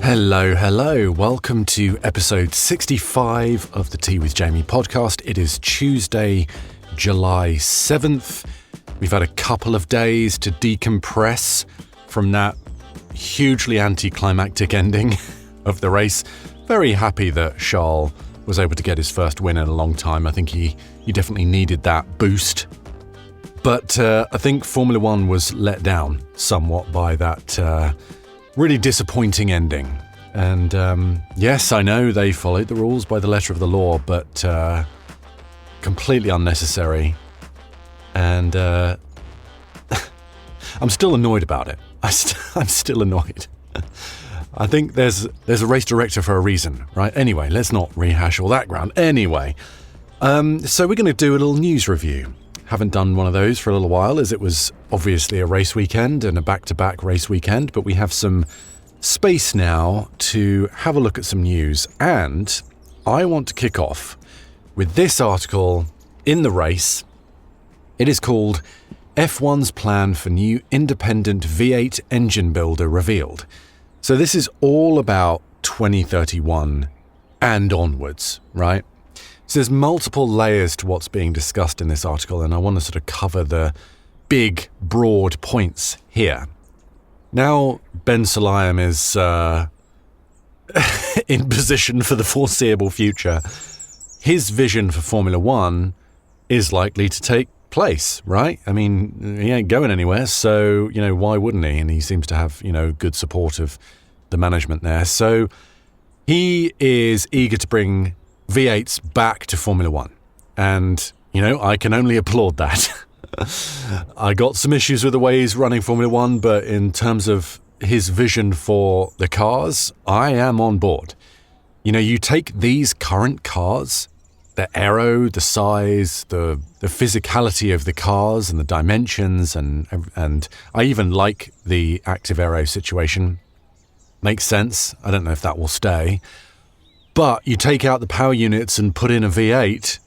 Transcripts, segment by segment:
Hello. Welcome to episode 65 of the Tea with Jamie podcast. It is Tuesday, July 7th. We've had a couple of days to decompress from that hugely anticlimactic ending of the race. Very happy that Charles was able to get his first win in a long time. I think he definitely needed that boost. But I think Formula One was let down somewhat by that really disappointing ending. And yes, I know they followed the rules by the letter of the law, but completely unnecessary. And I'm still annoyed about it. I'm still annoyed. I think there's a race director for a reason, right? Anyway, let's not rehash all that ground. Anyway, so we're going to do a little news review. Haven't done one of those for a little while, as it was obviously a race weekend and a back-to-back race weekend, but we have some space now to have a look at some news. And I want to kick off with this article in the race. It is called F1's Plan for New Independent V8 Engine Builder Revealed. So this is all about 2031 and onwards, right? So there's multiple layers to what's being discussed in this article, and I want to sort of cover the big, broad points here. Now, Ben Sulayem is in position for the foreseeable future. His vision for Formula One is likely to take place, right? I mean, he ain't going anywhere, so, why wouldn't he? And he seems to have, good support of the management there. So he is eager to bring V8s back to Formula One. And, I can only applaud that. I got some issues with the way he's running Formula One, but in terms of his vision for the cars, I am on board. You take these current cars, the aero, the size, the physicality of the cars and the dimensions, and I even like the active aero situation. Makes sense. I don't know if that will stay. But you take out the power units and put in a V8,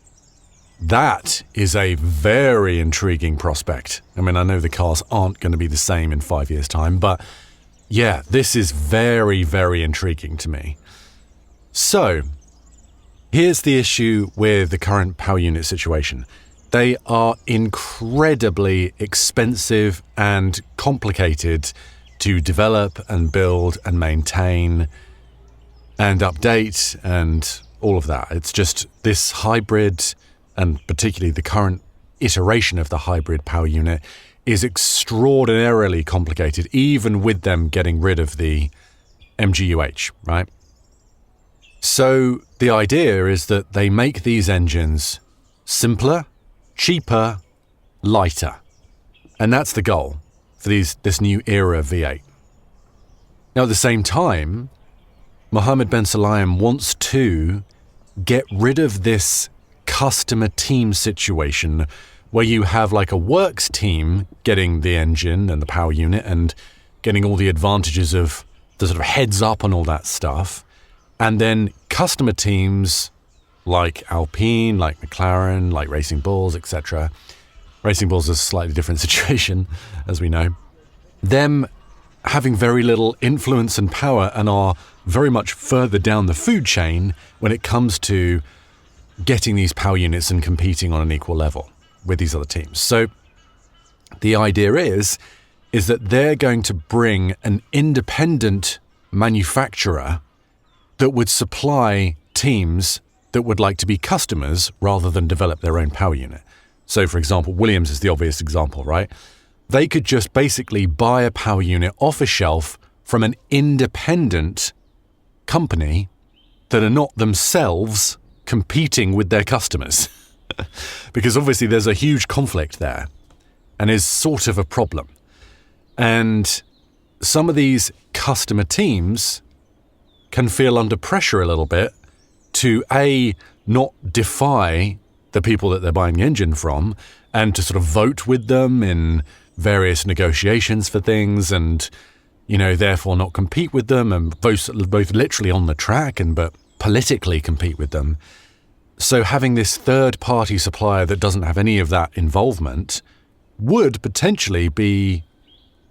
that is a very intriguing prospect. I mean, I know the cars aren't going to be the same in 5 years' time, but yeah, this is very, very intriguing to me. So, here's the issue with the current power unit situation. They are incredibly expensive and complicated to develop and build and maintain and update and all of that. It's just this hybrid, and particularly the current iteration of the hybrid power unit, is extraordinarily complicated, even with them getting rid of the MGUH, right? So the idea is that they make these engines simpler, cheaper, lighter. And that's the goal for this new era V8. Now, at the same time, Mohammed Ben Sulayem wants to get rid of this customer team situation where you have like a works team getting the engine and the power unit and getting all the advantages of the sort of heads up and all that stuff. And then customer teams like Alpine, like McLaren, like Racing Bulls, etc. Racing Bulls is a slightly different situation, as we know. Them having very little influence and power and are very much further down the food chain when it comes to getting these power units and competing on an equal level with these other teams. So the idea is that they're going to bring an independent manufacturer that would supply teams that would like to be customers rather than develop their own power unit. So, for example, Williams is the obvious example, right? They could just basically buy a power unit off a shelf from an independent company that are not themselves competing with their customers. Because obviously there's a huge conflict there and is sort of a problem. And some of these customer teams can feel under pressure a little bit to not defy the people that they're buying the engine from and to sort of vote with them in various negotiations for things and, therefore not compete with them and both literally on the track but politically compete with them. So having this third-party supplier that doesn't have any of that involvement would potentially be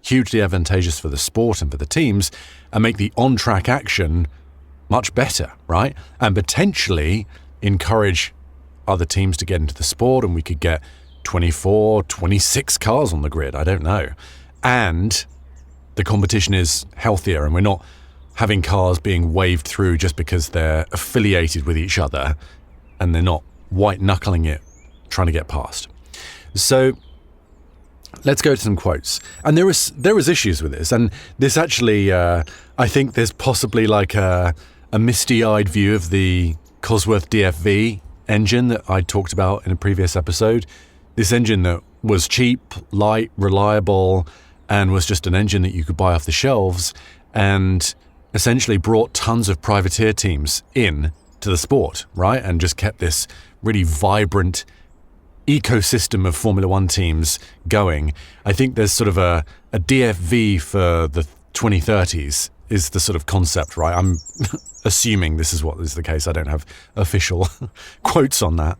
hugely advantageous for the sport and for the teams, and make the on-track action much better, right? And potentially encourage other teams to get into the sport, and we could get 24, 26 cars on the grid, I don't know. And the competition is healthier, and we're not having cars being waved through just because they're affiliated with each other and they're not white-knuckling it, trying to get past. So let's go to some quotes. And there was issues with this, and this actually, I think there's possibly like a misty-eyed view of the Cosworth DFV engine that I talked about in a previous episode. This engine that was cheap, light, reliable, and was just an engine that you could buy off the shelves, and essentially brought tons of privateer teams in to the sport, right? And just kept this really vibrant ecosystem of Formula One teams going. I think there's sort of a DFV for the 2030s is the sort of concept, right? I'm assuming this is what is the case. I don't have official quotes on that.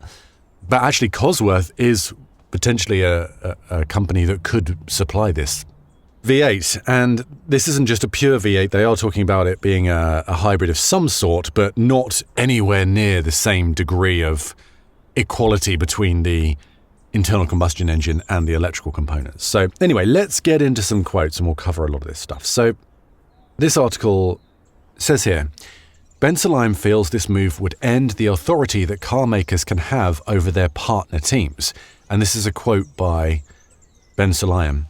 But actually Cosworth is potentially a company that could supply this V8. And this isn't just a pure V8. They are talking about it being a hybrid of some sort, but not anywhere near the same degree of equality between the internal combustion engine and the electrical components. So anyway, let's get into some quotes and we'll cover a lot of this stuff. So this article says here, Ben Sulayem feels this move would end the authority that car makers can have over their partner teams. And this is a quote by Ben Sulayem.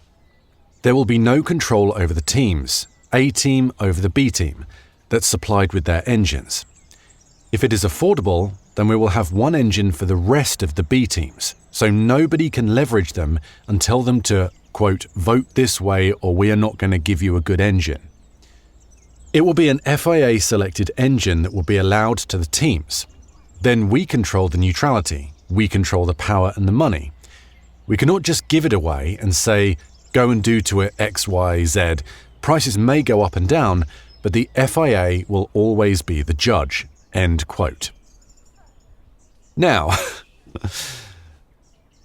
There will be no control over the teams, A team over the B team, that's supplied with their engines. If it is affordable, then we will have one engine for the rest of the B teams, so nobody can leverage them and tell them to, quote, vote this way or we are not going to give you a good engine. It will be an FIA-selected engine that will be allowed to the teams. Then we control the neutrality, we control the power and the money. We cannot just give it away and say, go and do to it X, Y, Z. Prices may go up and down, but the FIA will always be the judge, end quote. Now,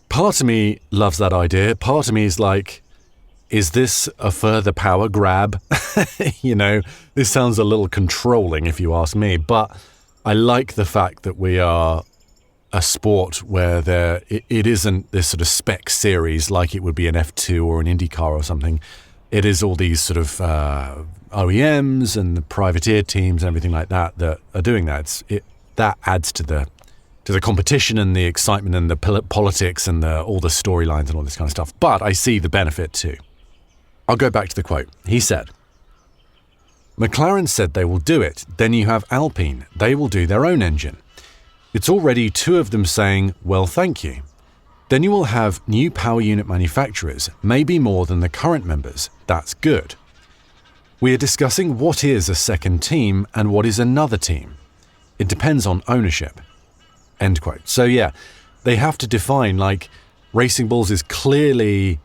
part of me loves that idea. Part of me is like, is this a further power grab? You know, this sounds a little controlling if you ask me, but I like the fact that we are a sport where it isn't this sort of spec series like it would be an F2 or an IndyCar or something. It is all these sort of OEMs and the privateer teams and everything like that that are doing that. That adds to the competition and the excitement and the politics and all the storylines and all this kind of stuff. But I see the benefit too. I'll go back to the quote. He said, McLaren said they will do it. Then you have Alpine. They will do their own engine. It's already two of them saying, well, thank you. Then you will have new power unit manufacturers, maybe more than the current members. That's good. We are discussing what is a second team and what is another team. It depends on ownership. End quote. So yeah, they have to define, like, Racing Bulls is clearly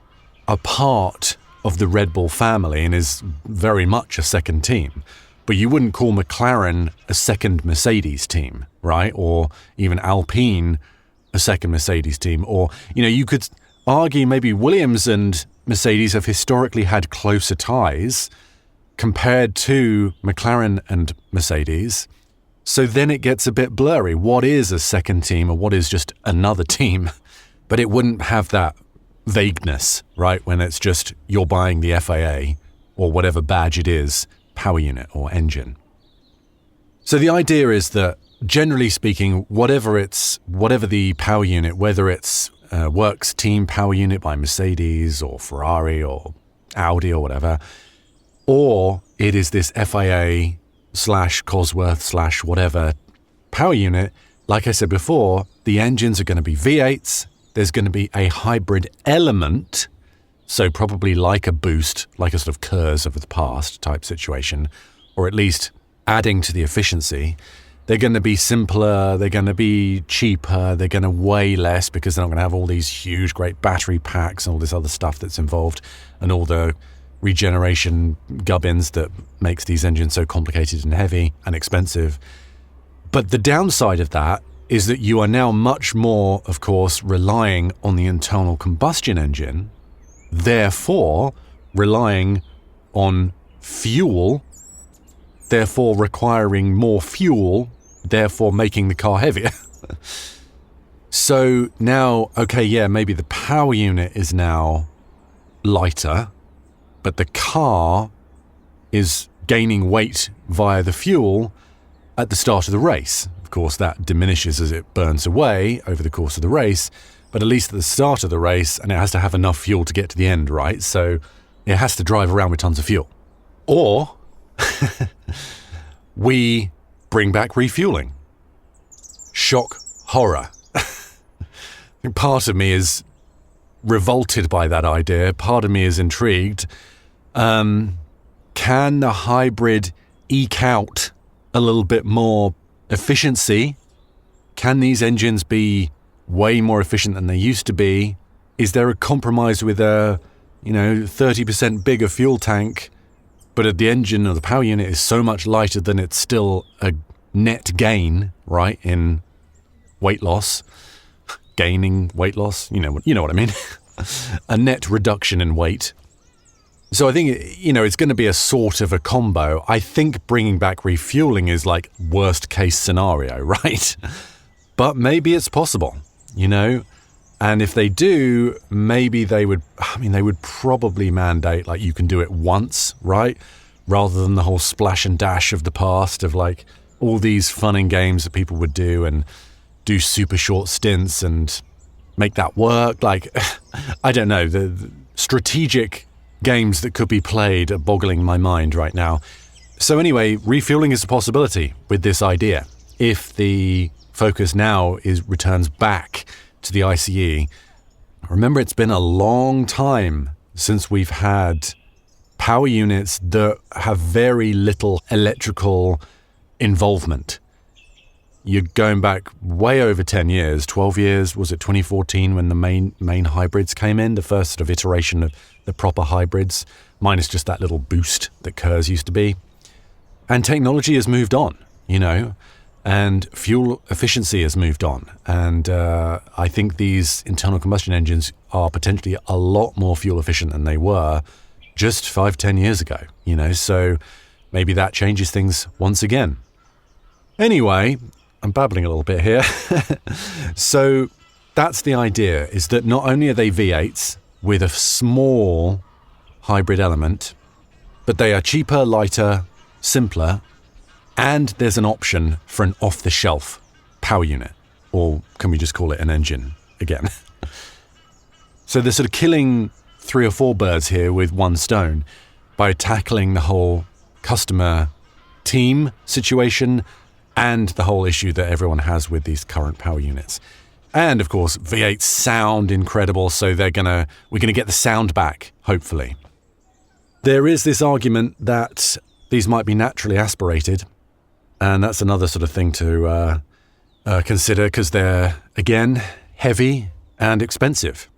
a part of the Red Bull family and is very much a second team. But you wouldn't call McLaren a second Mercedes team, right? Or even Alpine a second Mercedes team. Or, you know, you could argue maybe Williams and Mercedes have historically had closer ties compared to McLaren and Mercedes. So then it gets a bit blurry. What is a second team or what is just another team? But it wouldn't have that vagueness, right? When it's just you're buying the FIA or whatever badge it is, power unit or engine. So the idea is that generally speaking, whatever the power unit, whether it's Works Team Power Unit by Mercedes or Ferrari or Audi or whatever, or it is this FIA / Cosworth / whatever power unit, like I said before, the engines are going to be V8s. There's going to be a hybrid element, so probably like a boost, like a sort of KERS of the past type situation, or at least adding to the efficiency. They're going to be simpler, they're going to be cheaper, they're going to weigh less because they're not going to have all these huge, great battery packs and all this other stuff that's involved and all the regeneration gubbins that makes these engines so complicated and heavy and expensive. But the downside of that is that you are now much more, of course, relying on the internal combustion engine. Therefore, relying on fuel, therefore requiring more fuel, therefore making the car heavier. So now, okay, yeah, maybe the power unit is now lighter, but the car is gaining weight via the fuel at the start of the race. Of course, that diminishes as it burns away over the course of the race, but at least at the start of the race, and it has to have enough fuel to get to the end, right? So it has to drive around with tons of fuel. Or we bring back refueling. Shock horror. Part of me is revolted by that idea. Part of me is intrigued. Can the hybrid eke out a little bit more efficiency? Can these engines be way more efficient than they used to be? Is there a compromise with a, 30% bigger fuel tank, but the engine or the power unit is so much lighter than it's still a net gain, right, in weight loss? Gaining weight loss, you know what I mean. A net reduction in weight. So I think, it's going to be a sort of a combo. I think bringing back refueling is like worst case scenario, right? But maybe it's possible, and if they do, maybe they would probably mandate like you can do it once, right? Rather than the whole splash and dash of the past of like all these fun and games that people would do and do super short stints and make that work. Like, I don't know, the strategic games that could be played are boggling my mind right now. So anyway, refueling is a possibility with this idea. If the focus now returns back to the ICE, remember it's been a long time since we've had power units that have very little electrical involvement. You're going back way over 10 years, 12 years, was it 2014 when the main hybrids came in, the first sort of iteration of the proper hybrids, minus just that little boost that KERS used to be. And technology has moved on, and fuel efficiency has moved on. And I think these internal combustion engines are potentially a lot more fuel efficient than they were just 5-10 years ago, so maybe that changes things once again. Anyway, I'm babbling a little bit here. So that's the idea, is that not only are they V8s with a small hybrid element, but they are cheaper, lighter, simpler, and there's an option for an off-the-shelf power unit. Or can we just call it an engine again? So they're sort of killing 3 or 4 birds here with one stone by tackling the whole customer team situation and the whole issue that everyone has with these current power units. And of course, V8s sound incredible, so we're gonna get the sound back, hopefully. There is this argument that these might be naturally aspirated, and that's another sort of thing to consider, because they're, again, heavy and expensive.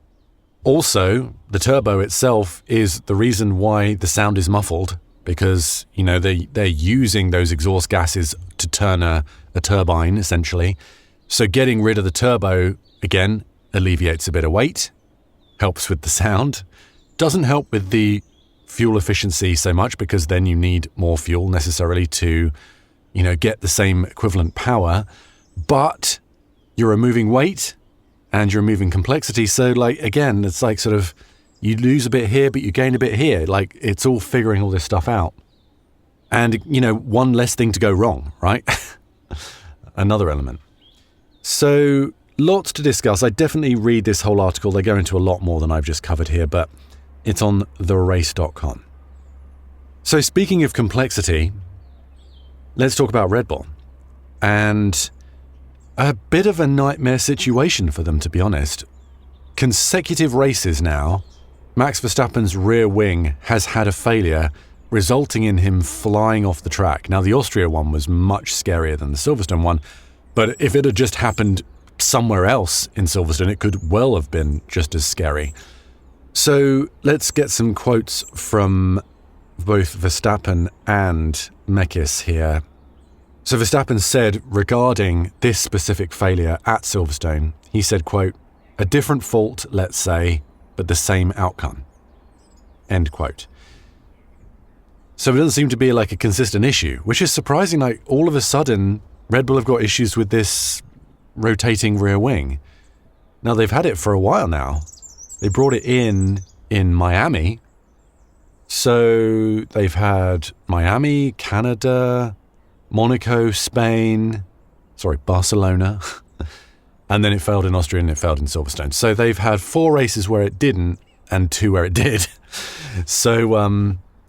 Also, the turbo itself is the reason why the sound is muffled, because, they're using those exhaust gases to turn a turbine, essentially. So getting rid of the turbo, again, alleviates a bit of weight, helps with the sound, doesn't help with the fuel efficiency so much, because then you need more fuel necessarily to, get the same equivalent power, but you're removing weight and you're removing complexity. So again, it's like sort of, you lose a bit here, but you gain a bit here. Like, it's all figuring all this stuff out. And, one less thing to go wrong, right? Another element. So, lots to discuss. I definitely read this whole article. They go into a lot more than I've just covered here, but it's on therace.com. So, speaking of complexity, let's talk about Red Bull. And a bit of a nightmare situation for them, to be honest. Consecutive races now, Max Verstappen's rear wing has had a failure, resulting in him flying off the track. Now, the Austria one was much scarier than the Silverstone one, but if it had just happened somewhere else in Silverstone, it could well have been just as scary. So let's get some quotes from both Verstappen and Mekis here. So Verstappen said regarding this specific failure at Silverstone, he said, quote, "A different fault, let's say, but the same outcome," end quote. So it doesn't seem to be like a consistent issue, which is surprising. Like all of a sudden, Red Bull have got issues with this rotating rear wing. Now they've had it for a while now. They brought it in Miami. So they've had Miami, Canada, Monaco, Spain, Barcelona. And then it failed in Austria and it failed in Silverstone. So they've had 4 races where it didn't and 2 where it did. So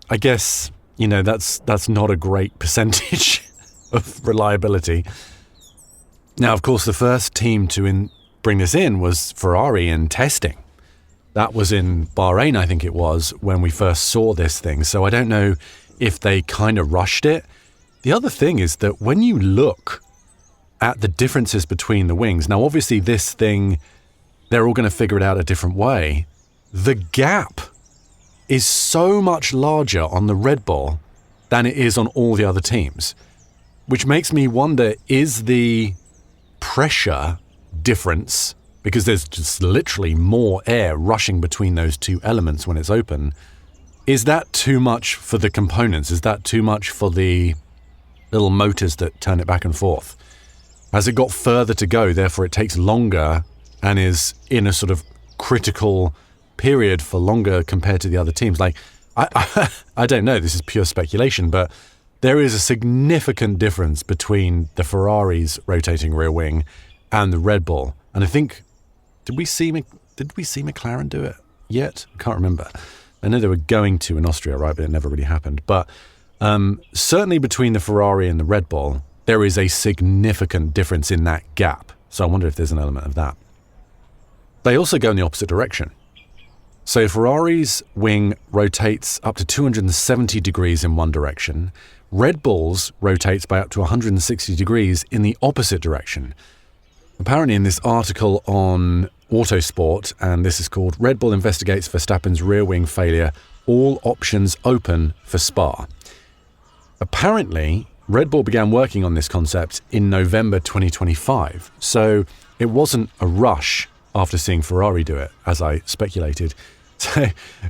I guess, that's not a great percentage of reliability. Now, of course, the first team to bring this in was Ferrari in testing. That was in Bahrain, I think it was, when we first saw this thing. So I don't know if they kind of rushed it. The other thing is that when you look at the differences between the wings, now obviously this thing, they're all going to figure it out a different way. The gap is so much larger on the Red Bull than it is on all the other teams, which makes me wonder, is the pressure difference, because there's just literally more air rushing between those two elements when it's open, is that too much for the components? Is that too much for the little motors that turn it back and forth? Has it got further to go, therefore it takes longer and is in a sort of critical period for longer compared to the other teams? Like, I don't know, this is pure speculation, but there is a significant difference between the Ferrari's rotating rear wing and the Red Bull. And I think, did we see McLaren do it yet? I can't remember. I know they were going to in Austria, right? But it never really happened. But certainly between the Ferrari and the Red Bull, there is a significant difference in that gap. So I wonder if there's an element of that. They also go in the opposite direction. So Ferrari's wing rotates up to 270 degrees in one direction. Red Bull's rotates by up to 160 degrees in the opposite direction. Apparently in this article on Autosport, and this is called Red Bull Investigates Verstappen's Rear Wing Failure, All Options Open for Spa. Apparently, Red Bull began working on this concept in November 2025, so it wasn't a rush after seeing Ferrari do it, as I speculated. So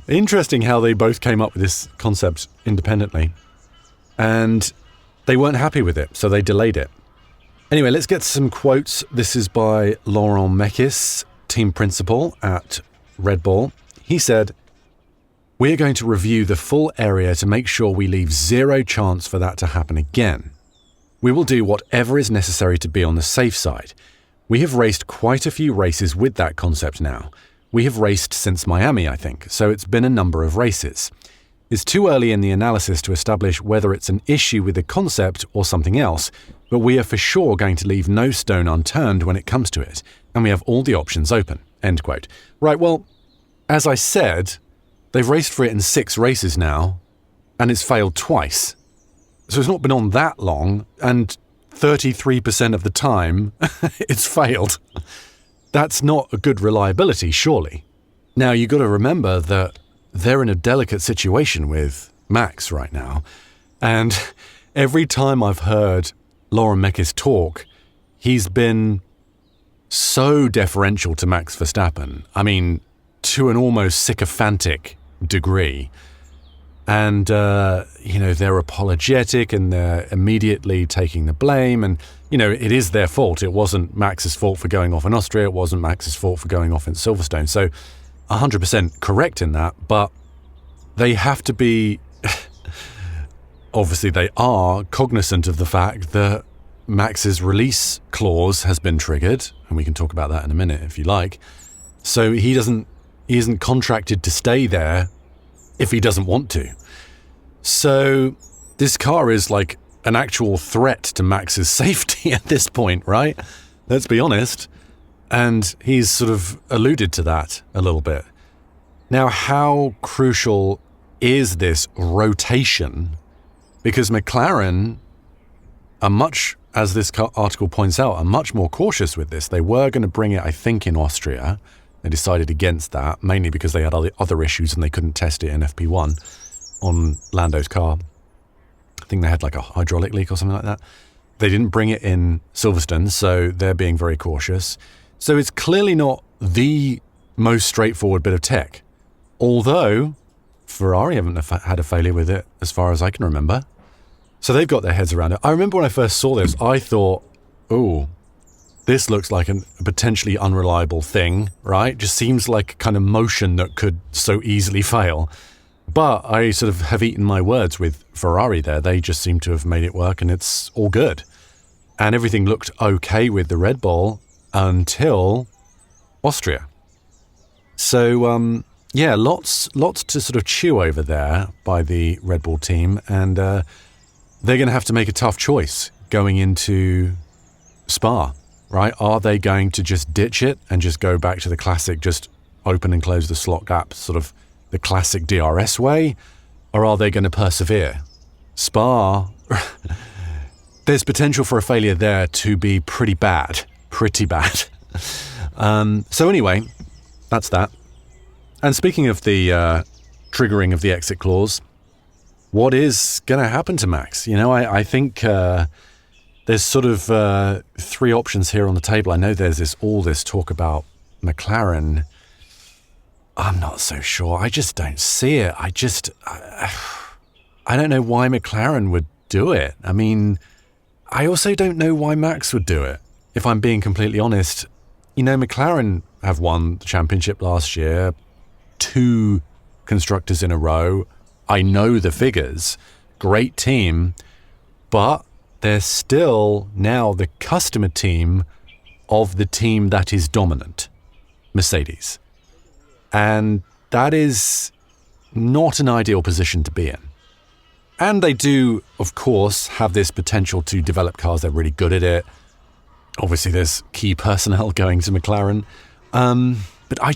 interesting how they both came up with this concept independently, and they weren't happy with it, so they delayed it. Anyway, let's get some quotes. This is by Laurent Mekis, team principal at Red Bull. He said, "We're going to review the full area to make sure we leave zero chance for that to happen again. We will do whatever is necessary to be on the safe side. We have raced quite a few races with that concept now. We have raced since Miami, I think, so it's been a number of races. It's too early in the analysis to establish whether it's an issue with the concept or something else, but we are for sure going to leave no stone unturned when it comes to it, and we have all the options open." End quote. Right, well, as I said, they've raced for it in 6 races now, and it's failed twice. So it's not been on that long, and 33% of the time it's failed. That's not a good reliability, surely. Now, you've got to remember that they're in a delicate situation with Max right now, and every time I've heard Laurent Mekis talk, he's been so deferential to Max Verstappen. I mean, to an almost sycophantic degree. And, they're apologetic and they're immediately taking the blame. And, it is their fault. It wasn't Max's fault for going off in Austria. It wasn't Max's fault for going off in Silverstone. So 100% correct in that. But they have to be, obviously they are cognizant of the fact that Max's release clause has been triggered. And we can talk about that in a minute if you like. So he isn't contracted to stay there if he doesn't want to. So this car is like an actual threat to Max's safety at this point, right? Let's be honest. And he's sort of alluded to that a little bit. Now, how crucial is this rotation? Because McLaren are much, as this article points out, are much more cautious with this. They were going to bring it, I think, in Austria. They decided against that, mainly because they had other issues and they couldn't test it in FP1 on Lando's car. I think they had like a hydraulic leak or something like that. They didn't bring it in Silverstone, so they're being very cautious. So it's clearly not the most straightforward bit of tech. Although, Ferrari haven't had a failure with it as far as I can remember. So they've got their heads around it. I remember when I first saw this, I thought, oh, this looks like a potentially unreliable thing, right? Just seems like a kind of motion that could so easily fail. But I sort of have eaten my words with Ferrari there. They just seem to have made it work and it's all good. And everything looked okay with the Red Bull until Austria. So, yeah, lots to sort of chew over there by the Red Bull team. And they're going to have to make a tough choice going into Spa, right? Are they going to just ditch it and just go back to the classic, just open and close the slot gap, sort of the classic DRS way? Or are they going to persevere? Spa, there's potential for a failure there to be pretty bad. So anyway, that's that. And speaking of the triggering of the exit clause, what is going to happen to Max? You know, I think there's sort of three options here on the table. I know there's all this talk about McLaren. I'm not so sure. I just don't see it. I don't know why McLaren would do it. I mean, I also don't know why Max would do it, if I'm being completely honest. You know, McLaren have won the championship last year, 2 constructors in a row. I know the figures. Great team. But they're still now the customer team of the team that is dominant, Mercedes. And that is not an ideal position to be in. And they do, of course, have this potential to develop cars. They're really good at it. Obviously, there's key personnel going to McLaren. But I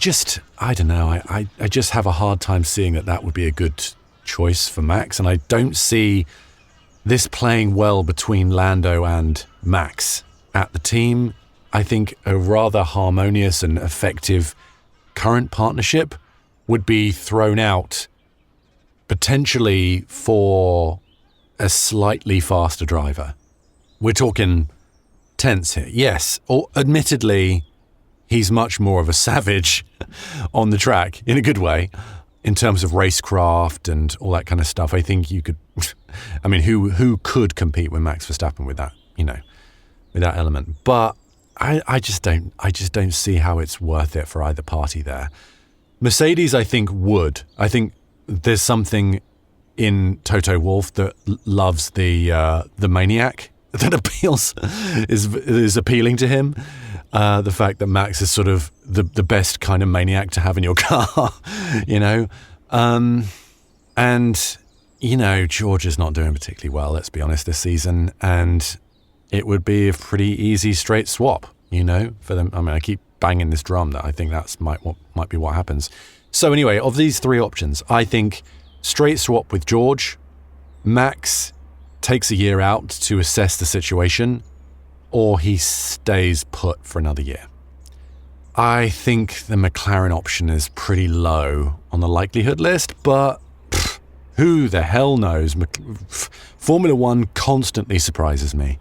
don't know. I just have a hard time seeing that would be a good choice for Max. And I don't see this playing well between Lando and Max at the team. I think a rather harmonious and effective current partnership would be thrown out potentially for a slightly faster driver. We're talking tenths here. Yes, or admittedly, he's much more of a savage on the track in a good way in terms of racecraft and all that kind of stuff. I think you could, I mean, who could compete with Max Verstappen with that, you know, with that element? But I just don't see how it's worth it for either party there. Mercedes, I think, would. I think there's something in Toto Wolff that loves the maniac that is appealing to him. The fact that Max is sort of the best kind of maniac to have in your car, you know. And, you know, George is not doing particularly well, let's be honest, this season. And it would be a pretty easy straight swap, you know, for them. I mean, I keep banging this drum that I think that's might be what happens. So anyway, of these three options, I think straight swap with George, Max takes a year out to assess the situation, or he stays put for another year. I think the McLaren option is pretty low on the likelihood list, but who the hell knows? Formula One constantly surprises me.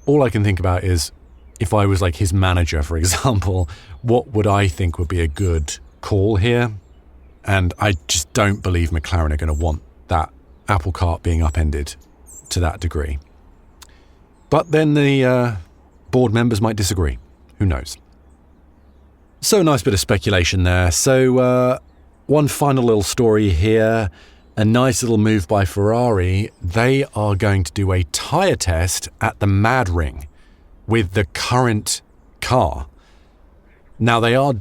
All I can think about is, if I was like his manager, for example, what would I think would be a good call here? And I just don't believe McLaren are going to want that apple cart being upended to that degree. But then the board members might disagree. Who knows? So, a nice bit of speculation there. So, one final little story here. A nice little move by Ferrari. They are going to do a tyre test at the Madring with the current car. Now, they are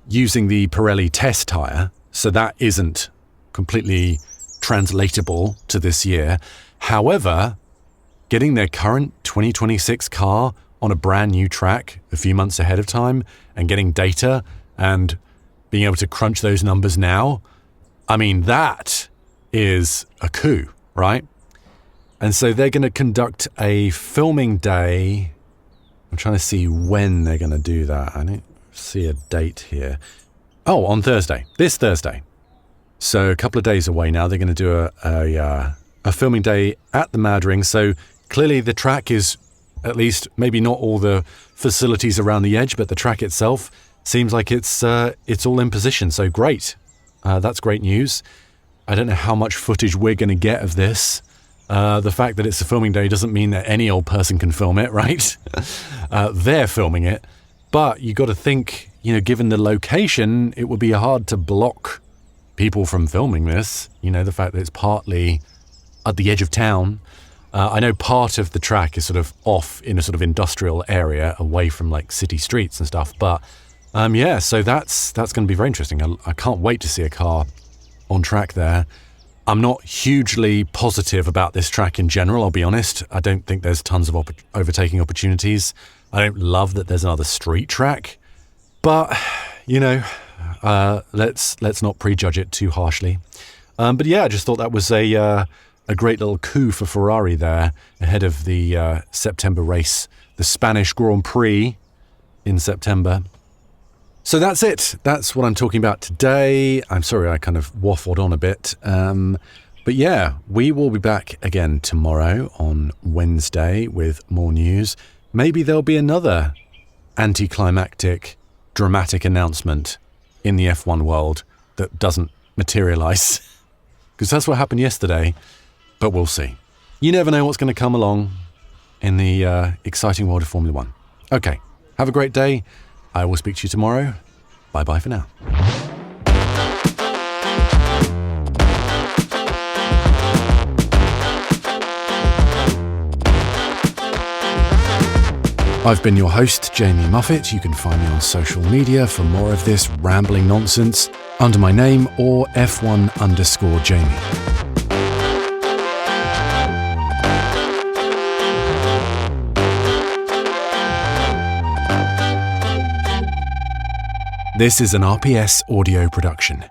using the Pirelli test tyre, so that isn't completely translatable to this year. However, getting their current 2026 car on a brand new track a few months ahead of time and getting data and being able to crunch those numbers now, I mean, that is a coup, right? And so they're going to conduct a filming day. I'm trying to see when they're going to do that. I don't see a date here. Oh, on Thursday, this Thursday. So a couple of days away now, they're going to do a filming day at the Madring. So clearly the track is, at least maybe not all the facilities around the edge, but the track itself seems like it's all in position. So great. That's great news. I don't know how much footage we're going to get of this. The fact that it's a filming day doesn't mean that any old person can film it, right? They're filming it. But you got to think, given the location, it would be hard to block people from filming this. The fact that it's partly at the edge of town. I know part of the track is sort of off in a sort of industrial area away from like city streets and stuff. But so that's going to be very interesting. I can't wait to see a car on track there. I'm not hugely positive about this track in general, I'll be honest. I don't think there's tons of overtaking opportunities. I don't love that there's another street track. But, let's not prejudge it too harshly. But yeah, I just thought that was a great little coup for Ferrari there ahead of the September race, the Spanish Grand Prix in September. So that's it. That's what I'm talking about today. I'm sorry I kind of waffled on a bit. But yeah, we will be back again tomorrow on Wednesday with more news. Maybe there'll be another anticlimactic, dramatic announcement in the F1 world that doesn't materialize. Because that's what happened yesterday. But we'll see. You never know what's going to come along in the exciting world of Formula One. Okay, have a great day. I will speak to you tomorrow. Bye-bye for now. I've been your host, Jamie Muffett. You can find me on social media for more of this rambling nonsense under my name or F1_Jamie. This is an RPS audio production.